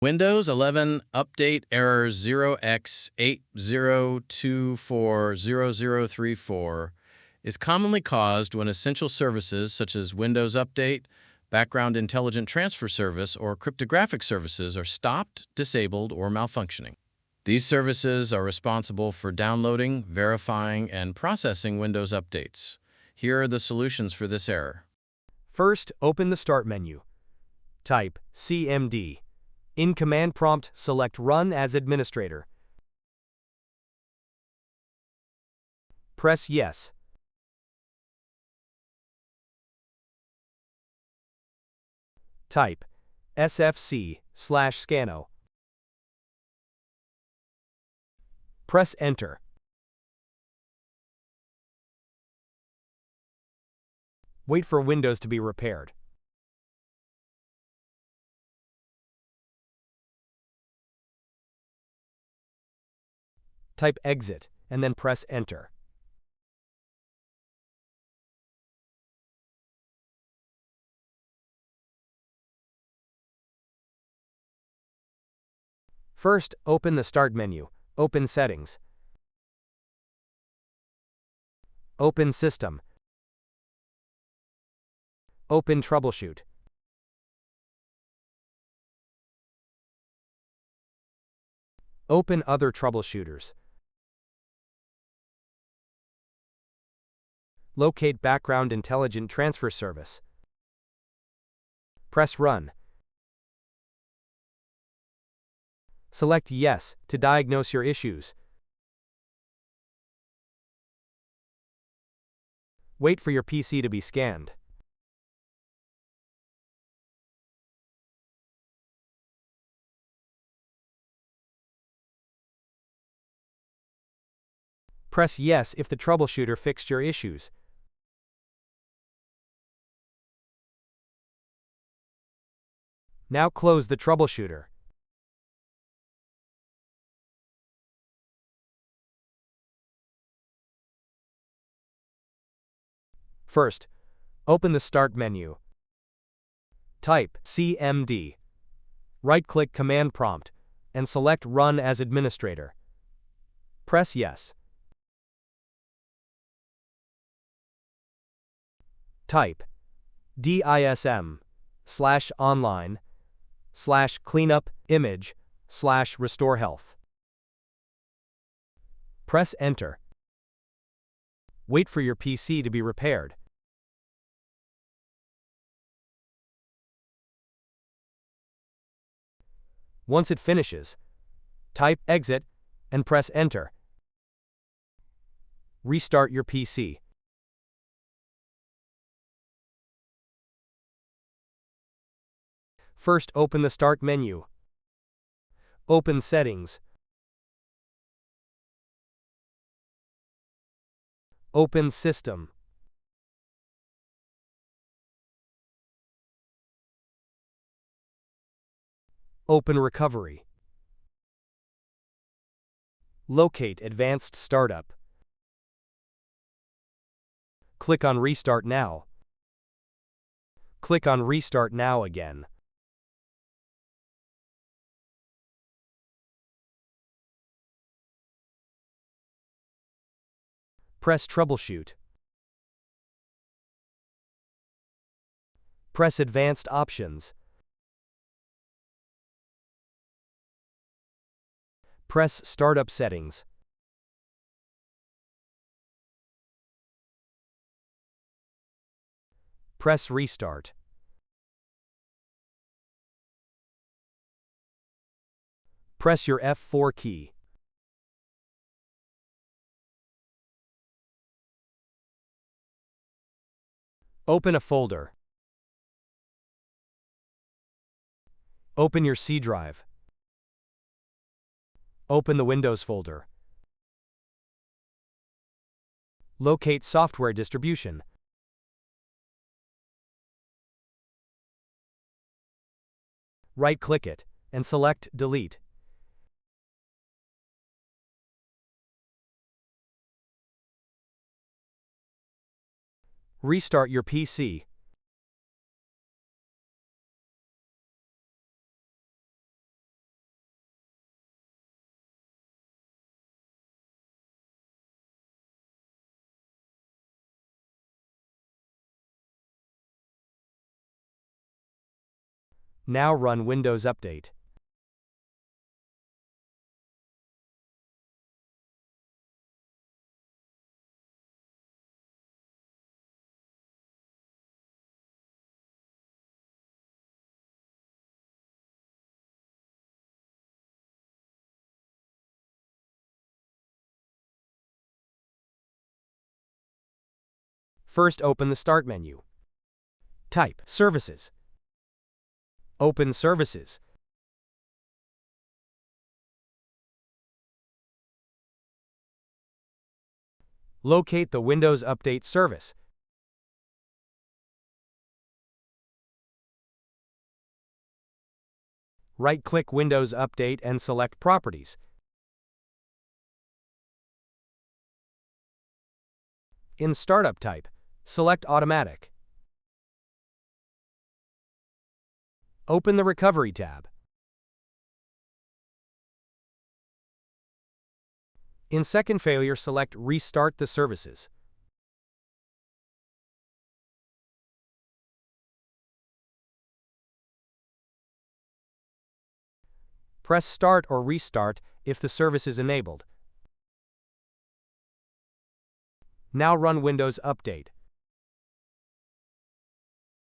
Windows 11 Update Error 0x80240034 is commonly caused when essential services such as Windows Update, Background Intelligent Transfer Service, or cryptographic services are stopped, disabled, or malfunctioning. These services are responsible for downloading, verifying, and processing Windows updates. Here are the solutions for this error. First, open the Start menu. Type CMD. In Command Prompt, select Run as Administrator. Press Yes. Type sfc/scano. Press Enter. Wait for Windows to be repaired. Type Exit, and then press Enter. First, open the Start menu. Open Settings. Open System. Open Troubleshoot. Open Other Troubleshooters. Locate Background Intelligent Transfer Service. Press Run. Select Yes to diagnose your issues. Wait for your PC to be scanned. Press Yes if the troubleshooter fixed your issues. Now close the troubleshooter. First, open the Start menu. Type CMD. Right-click Command Prompt and select Run as Administrator. Press Yes. Type dism/online/cleanup/image/restore health. Press Enter. Wait for your PC to be repaired. Once it finishes, type Exit and press Enter. Restart your PC. First, open the Start menu. Open Settings. Open System. Open Recovery. Locate Advanced Startup. Click on Restart Now. Click on Restart Now again. Press Troubleshoot. Press Advanced Options. Press Startup Settings. Press Restart. Press your F4 key. Open a folder. Open your C drive. Open the Windows folder. Locate Software Distribution. Right-click it and select Delete. Restart your PC. Now run Windows Update. First, open the Start menu. Type Services. Open Services. Locate the Windows Update service. Right-click Windows Update and select Properties. In Startup Type, select Automatic. Open the Recovery tab. In second failure, select Restart the services. Press Start or Restart if the service is enabled. Now run Windows Update.